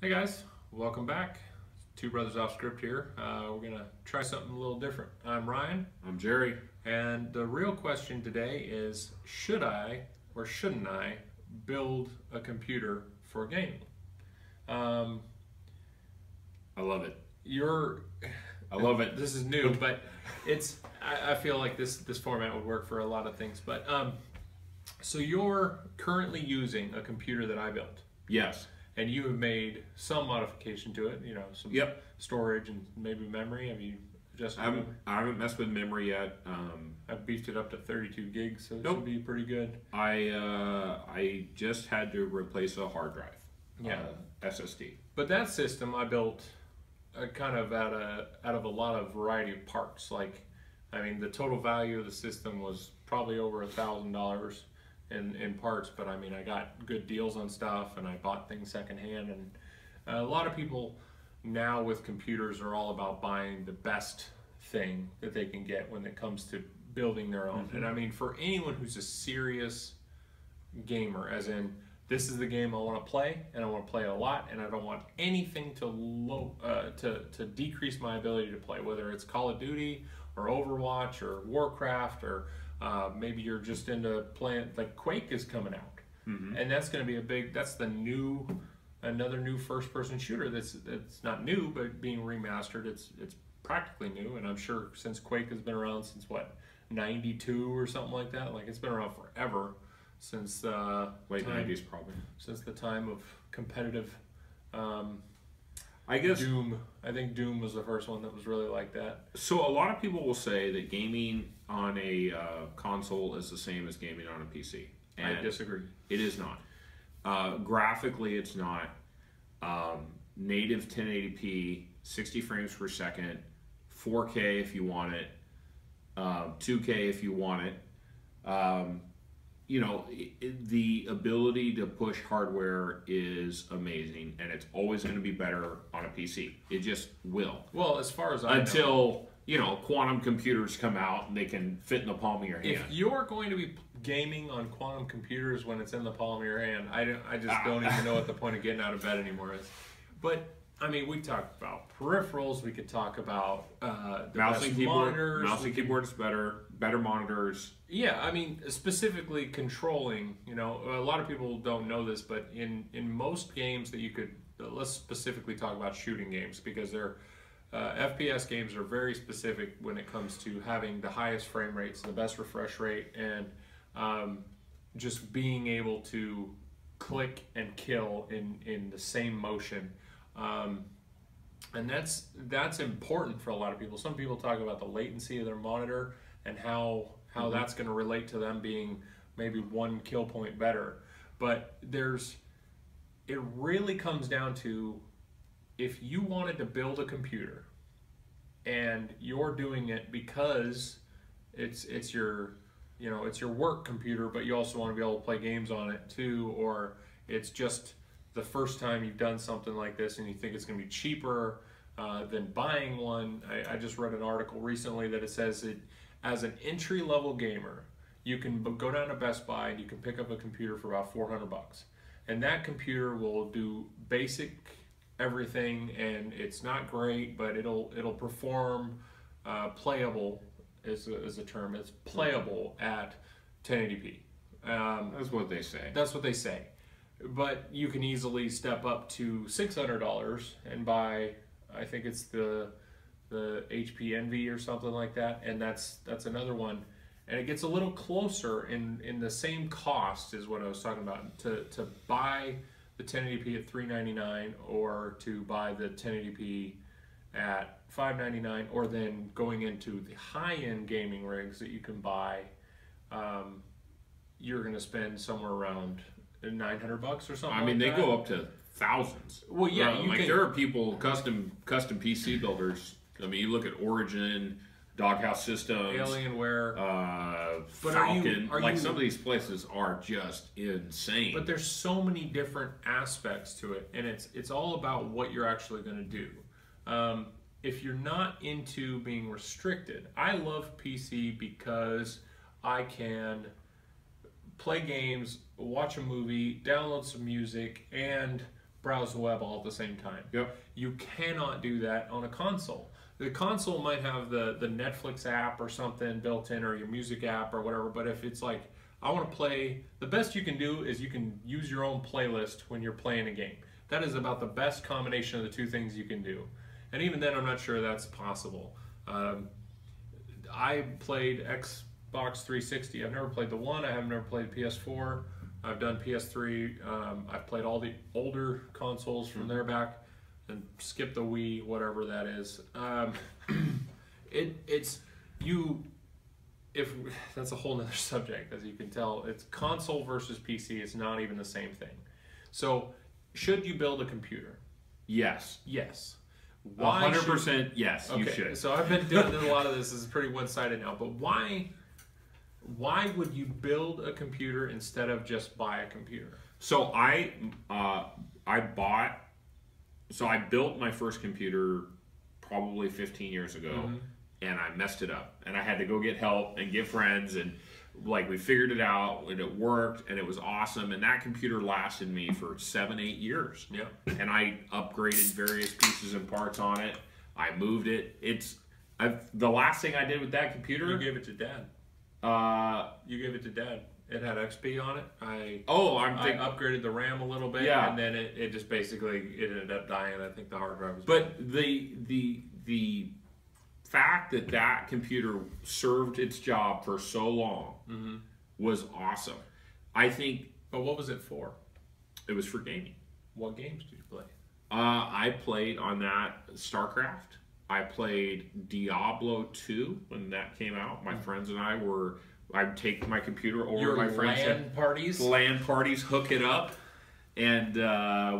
Hey guys, welcome back. Two Brothers Off Script here. We're going to try something a little different. I'm Ryan. I'm Jerry. And the real question today is, should I or shouldn't I build a computer for gaming? I love it. I love it. This is new, but I feel like this format would work for a lot of things. But so you're currently using a computer that I built. Yes. And you have made some modification to it, some storage and maybe memory. Have you adjusted memory? I haven't messed with memory yet. I've beefed it up to 32 gigs, so it should be pretty good. I just had to replace a hard drive. SSD. But that system I built kind of out of a lot of variety of parts. The total value of the system was probably over $1,000. In parts, but I got good deals on stuff and I bought things secondhand, and a lot of people now with computers are all about buying the best thing that they can get when it comes to building their own. And for anyone who's a serious gamer, as in this is the game I want to play and I want to play a lot and I don't want anything to decrease my ability to play, whether it's Call of Duty or Overwatch or Warcraft or maybe you're just into playing, like Quake is coming out, and that's going to be that's another new first-person shooter that's not new, but being remastered. It's practically new, and I'm sure since Quake has been around since what, 92 or something like that. Like, it's been around forever, since late 90s probably. Since the time of competitive. I guess Doom. I think Doom was the first one that was really like that. So a lot of people will say that gaming on a console is the same as gaming on a PC. And I disagree. It is not. Graphically, it's not. Native 1080p, 60 frames per second, 4K if you want it, 2K if you want it. The ability to push hardware is amazing, and it's always going to be better on a PC. It just will. Well, as far as I know, quantum computers come out and they can fit in the palm of your hand. If you're going to be gaming on quantum computers when it's in the palm of your hand, I just don't even know what the point of getting out of bed anymore is. But we talked about peripherals. We could talk about the mouse and keyboard. Monitors. Mouse and keyboard is better monitors. Yeah, specifically controlling. A lot of people don't know this, but in most games that you could, let's specifically talk about shooting games, because they're FPS games are very specific when it comes to having the highest frame rates, the best refresh rate, and just being able to click and kill in the same motion. And that's important for a lot of people. Some people talk about the latency of their monitor and how that's going to relate to them being maybe one kill point better. But it really comes down to, if you wanted to build a computer and you're doing it because it's your work computer, but you also want to be able to play games on it too, or it's just the first time you've done something like this and you think it's going to be cheaper than buying one. I just read an article recently that it says that as an entry-level gamer, you can go down to Best Buy and you can pick up a computer for about $400, and that computer will do basic everything, and it's not great, but it'll perform playable is a term. It's playable at 1080p. That's what they say. That's what they say. But you can easily step up to $600 and buy, I think it's the HP Envy or something like that, and that's another one, and it gets a little closer in the same cost as what I was talking about, to buy the 1080p at $399 or to buy the 1080p at $599, or then going into the high-end gaming rigs that you can buy, you're going to spend somewhere around $900 or something. They go up to thousands. Well, yeah, there are people, custom PC builders. You look at Origin, Doghouse Systems, Alienware, Falcon. Some of these places are just insane. But there's so many different aspects to it, and it's all about what you're actually going to do. If you're not into being restricted, I love PC because I can play games, watch a movie, download some music, and browse the web all at the same time. Yep. You cannot do that on a console. The console might have the Netflix app or something built in, or your music app or whatever, but if it's like, I want to play, the best you can do is you can use your own playlist when you're playing a game. That is about the best combination of the two things you can do. And even then, I'm not sure that's possible. I played Xbox 360. I've never played the One. I have never played PS4. I've done PS3. I've played all the older consoles from there back, and skip the Wii, whatever that is. If that's a whole nother subject, as you can tell. It's console versus PC. It's not even the same thing. So, should you build a computer? Yes. Yes. 100% yes, okay, you should. So I've been doing a lot of this. This is pretty one-sided now. But why would you build a computer instead of just buy a computer? So I built my first computer probably 15 years ago, and I messed it up. And I had to go get help and get friends, and like we figured it out, and it worked, and it was awesome. And that computer lasted me for 7-8 years. Yeah. And I upgraded various pieces and parts on it. I moved it. The last thing I did with that computer. You gave it to Dad. You gave it to Dad. It had XP on it. I upgraded the RAM a little bit, and then it just basically it ended up dying. I think the hard drive was. But the fact that computer served its job for so long was awesome. I think. But what was it for? It was for gaming. What games did you play? I played on that StarCraft. I played Diablo 2 when that came out. My friends and I'd take my computer over to my friends' LAN parties, hook it up, and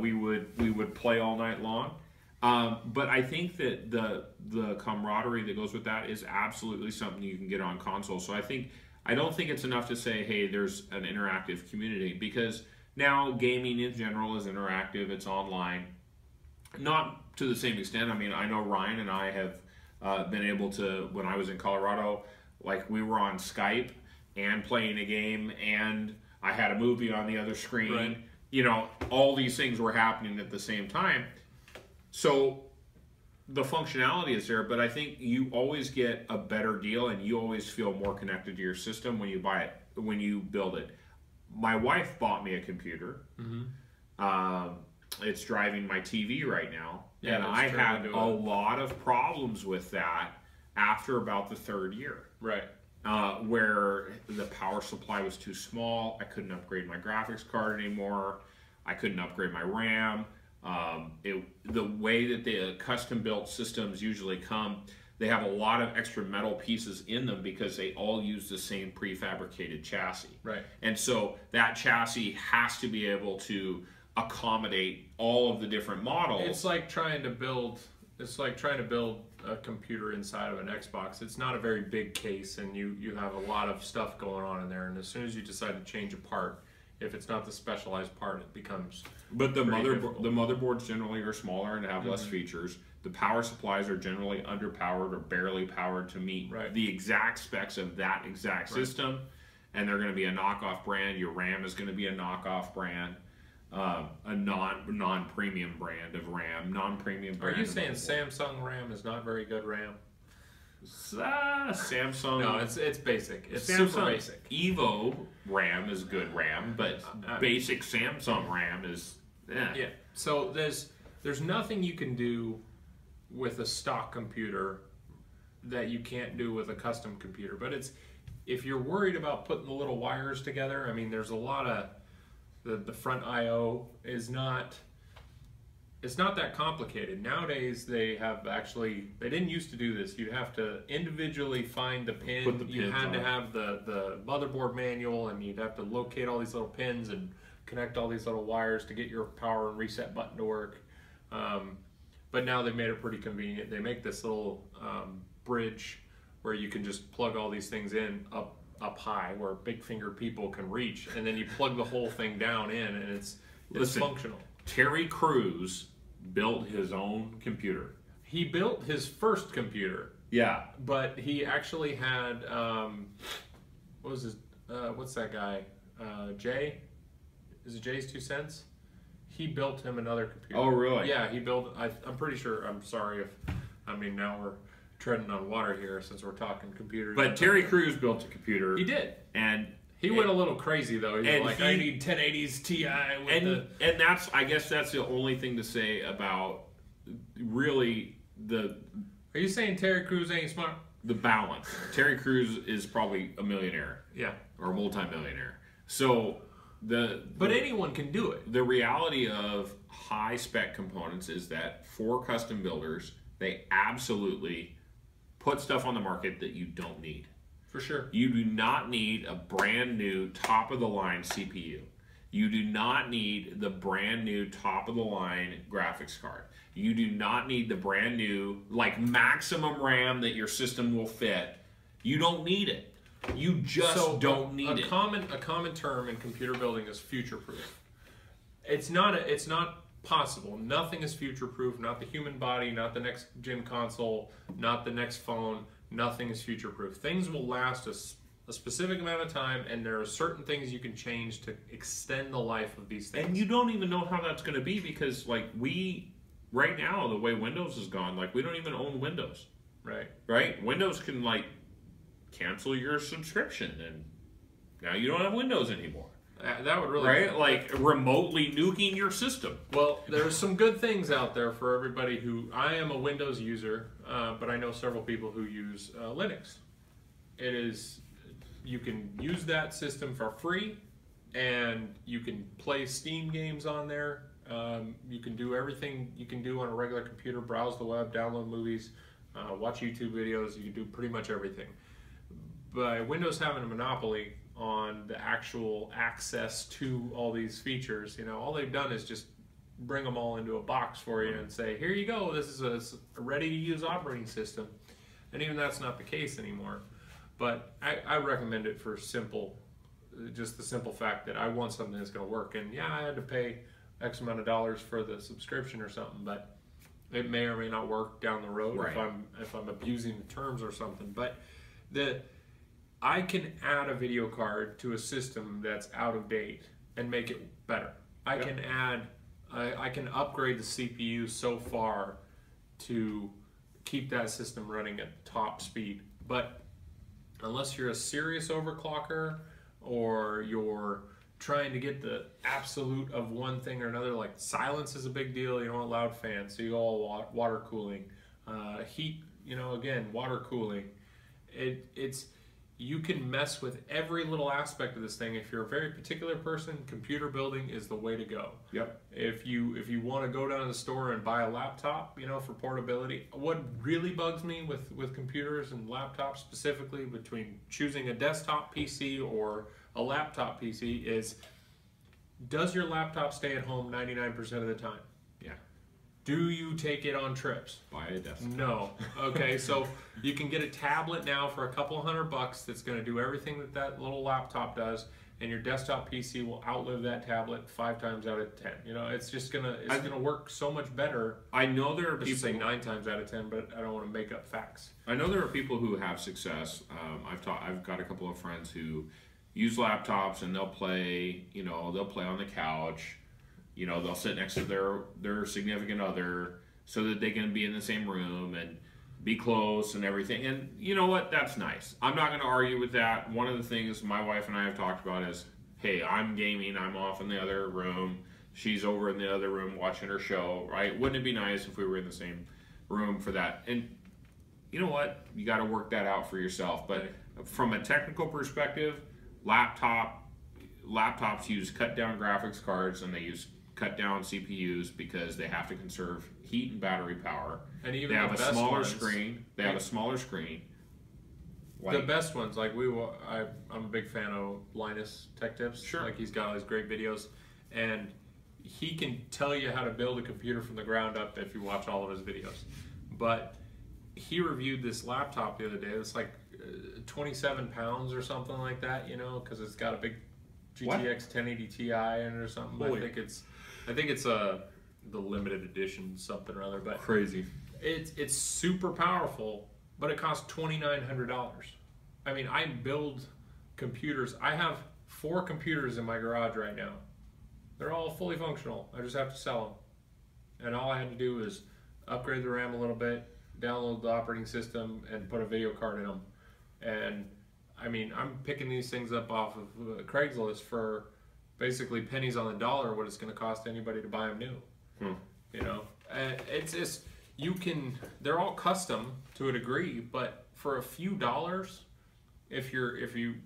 we would play all night long. But I think that the camaraderie that goes with that is absolutely something you can get on console. So I don't think it's enough to say, hey, there's an interactive community, because now gaming in general is interactive. It's online, not to the same extent. I mean, I know Ryan and I have been able to, when I was in Colorado, like we were on Skype and playing a game, and I had a movie on the other screen. Right. You know, all these things were happening at the same time. So the functionality is there, but I think you always get a better deal, and you always feel more connected to your system when you buy it, when you build it. My wife bought me a computer. It's driving my TV right now, and I had a lot of problems with that after about the third year. Right. Where the power supply was too small. I couldn't upgrade my graphics card anymore. I couldn't upgrade my RAM. The way that the custom-built systems usually come, they have a lot of extra metal pieces in them because they all use the same prefabricated chassis. Right. And so that chassis has to be able to accommodate all of the different models. It's like trying to build a computer inside of an Xbox. It's not a very big case, and you have a lot of stuff going on in there, and as soon as you decide to change a part, if it's not the specialized part, it becomes. But the motherboards generally are smaller and have less features. The power supplies are generally underpowered or barely powered to meet the exact specs of that exact system, and they're going to be a knockoff brand. Your RAM is going to be a knockoff brand, a non-premium brand of RAM, non-premium brand. Are you saying Samsung RAM is not very good RAM? Samsung. No, it's basic. It's Samsung super basic. Evo RAM is good RAM, but basic Samsung RAM is yeah. So there's nothing you can do with a stock computer that you can't do with a custom computer. But if you're worried about putting the little wires together, I mean, there's a lot of the front I/O is not. It's not that complicated. Nowadays, they didn't used to do this. You'd have to individually find the pin. Put the pins you had on. to have the motherboard manual, and you'd have to locate all these little pins and connect all these little wires to get your power and reset button to work. But now they've made it pretty convenient. They make this little bridge where you can just plug all these things in up high, where big finger people can reach, and then you plug the whole thing down in, and it's functional. Terry Crews built his own computer. He built his first computer. Yeah. But he actually had, what's that guy? Jay? Is it Jay's 2 cents? he built him another computer. Oh, really? Yeah, he built. I'm pretty sure. I'm sorry if. I mean, now we're treading on water here since we're talking computers. But Terry Crews built a computer. He did. And he went a little crazy though. He was like, I need 1080s Ti with and that's, I guess that's the only thing to say about really the. Are you saying Terry Crews ain't smart? The balance. Terry Crews is probably a millionaire. Yeah. Or a multimillionaire. So but anyone can do it. The reality of high spec components is that for custom builders, they absolutely put stuff on the market that you don't need. For sure. You do not need a brand new top of the line CPU. You do not need the brand new top of the line graphics card. You do not need the brand new like maximum RAM that your system will fit. You don't need it. You just don't need it. A common term in computer building is future proof. It's not possible. Nothing is future proof. Not the human body. Not the next gen console. Not the next phone. Nothing is future proof. Things will last a specific amount of time, and there are certain things you can change to extend the life of these things. And you don't even know how that's going to be because, like, right now, the way Windows has gone, like, we don't even own Windows. Right? Windows can, like, cancel your subscription, and now you don't have Windows anymore. That would really right, like remotely nuking your system. Well, there's some good things out there for everybody who. I am a Windows user, but I know several people who use Linux. You can use that system for free, and you can play Steam games on there. You can do everything you can do on a regular computer: browse the web, download movies, watch YouTube videos. You can do pretty much everything. By Windows having a monopoly on the actual access to all these features, all they've done is just bring them all into a box for you and say, here you go, this is a ready-to-use operating system. And even that's not the case anymore. But I recommend it for just the simple fact that I want something that's going to work. And yeah, I had to pay X amount of dollars for the subscription or something, but it may or may not work down the road if I'm abusing the terms or something. But I can add a video card to a system that's out of date and make it better. I can upgrade the CPU so far to keep that system running at top speed. But unless you're a serious overclocker or you're trying to get the absolute of one thing or another, like silence is a big deal. You don't want loud fans, so you go all water cooling. Heat, again, water cooling. You can mess with every little aspect of this thing. If you're a very particular person, computer building is the way to go. Yep. If you want to go down to the store and buy a laptop, for portability, what really bugs me with computers and laptops specifically, between choosing a desktop PC or a laptop PC, is does your laptop stay at home 99% of the time? Yeah. Do you take it on trips? Buy a desktop. No. Okay, so you can get a tablet now for a couple $100 that's going to do everything that little laptop does, and your desktop PC will outlive that tablet 5 times out of 10. It's just gonna work so much better. I know there are people say 9 times out of 10, but I don't want to make up facts. I know there are people who have success. I've got a couple of friends who use laptops and they'll play. They'll play on the couch. They'll sit next to their significant other so that they can be in the same room and be close and everything. And you know what? That's nice. I'm not going to argue with that. One of the things my wife and I have talked about is, hey, I'm gaming. I'm off in the other room. She's over in the other room watching her show, right? Wouldn't it be nice if we were in the same room for that? And you know what? You got to work that out for yourself. But from a technical perspective, laptops use cut down graphics cards, and they use cut down CPUs because they have to conserve heat and battery power. And even they have the a best smaller ones, screen. They have a smaller screen. The best ones, like I'm a big fan of Linus Tech Tips. Sure. Like, he's got all these great videos, and he can tell you how to build a computer from the ground up if you watch all of his videos. But he reviewed this laptop the other day. It's like 27 pounds or something like that, because it's got a big GTX 1080 Ti in it or something. Holy. I think it's the limited edition something or other. But crazy. It's super powerful, but it costs $2,900. I mean, I build computers. I have 4 computers in my garage right now, They're all fully functional. I just have to sell them. And all I had to do is upgrade the RAM a little bit, download the operating system, and put a video card in them. And I mean, I'm picking these things up off of Craigslist for basically pennies on the dollar what it's going to cost anybody to buy them new. You know, and it's just, they're all custom to a degree, but for a few dollars, if you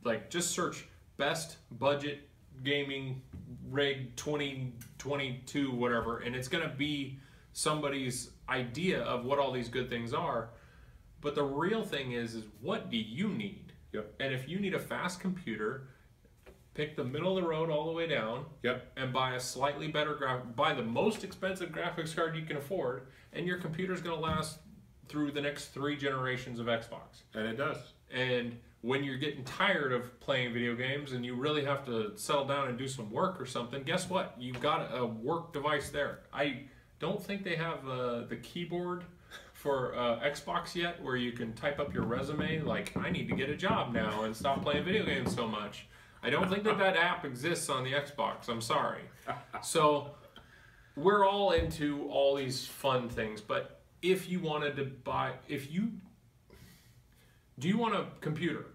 like, just search best budget gaming rig 2022 whatever, and it's going to be somebody's idea of what all these good things are. But the real thing is what do you need? Yep. And if you need a fast computer, pick the middle of the road all the way down. Yep. And buy a slightly better buy the most expensive graphics card you can afford, and your computer's going to last through the next 3 generations of Xbox. And it does. And when you're getting tired of playing video games and you really have to settle down and do some work or something, guess what? You've got a work device there. I don't think they have the keyboard for Xbox yet, where you can type up your resume like, I need to get a job now and stop playing video games so much. I don't think that app exists on the Xbox. I'm sorry. So we're all into all these fun things, but if you wanted to buy, do you want a computer?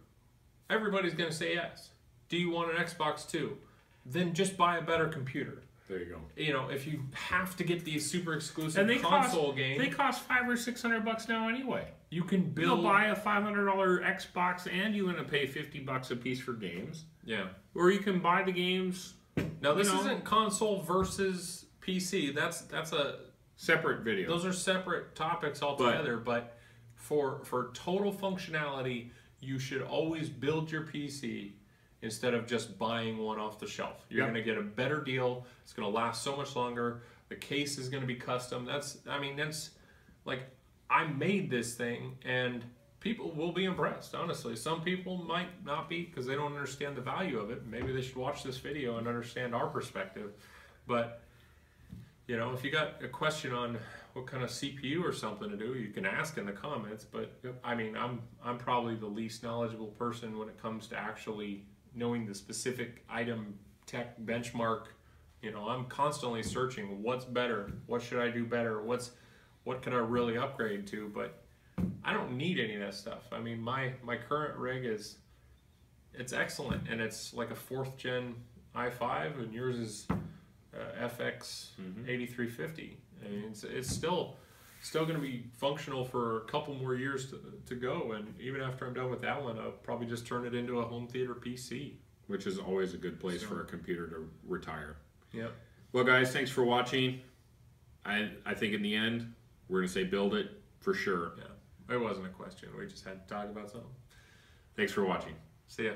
Everybody's going to say yes. Do you want an Xbox too? Then just buy a better computer. There you go. You know, if you have to get these super exclusive And console games, they cost $500 or $600 now anyway. you can build. You'll buy a $500 Xbox and you're going to pay $50 a piece for games. Yeah. Or you can buy the games. Now this isn't console versus PC. That's a Separate video. Those are separate topics altogether. But for total functionality, you should always build your PC instead of just buying one off the shelf. You're going to get a better deal. It's going to last so much longer. The case is going to be custom. That's like, I made this thing and people will be impressed, honestly. Some people might not be because they don't understand the value of it. Maybe they should watch this video and understand our perspective. But, you know, if you got a question on what kind of CPU or something to do, you can ask in the comments. But, I mean, I'm probably the least knowledgeable person when it comes to actually knowing the specific item tech benchmark. You know, I'm constantly searching what's better, what should I do better, what can I really upgrade to, but I don't need any of that stuff. I mean, my current rig it's excellent, and it's like a 4th gen i5, and yours is FX 8350. I mean, it's still going to be functional for a couple more years to go, and even after I'm done with that one, I'll probably just turn it into a home theater PC. Which is always a good place for a computer to retire. Yeah. Well, guys, thanks for watching. I think in the end, we're going to say build it for sure. Yeah. It wasn't a question. We just had to talk about something. Thanks for watching. See ya.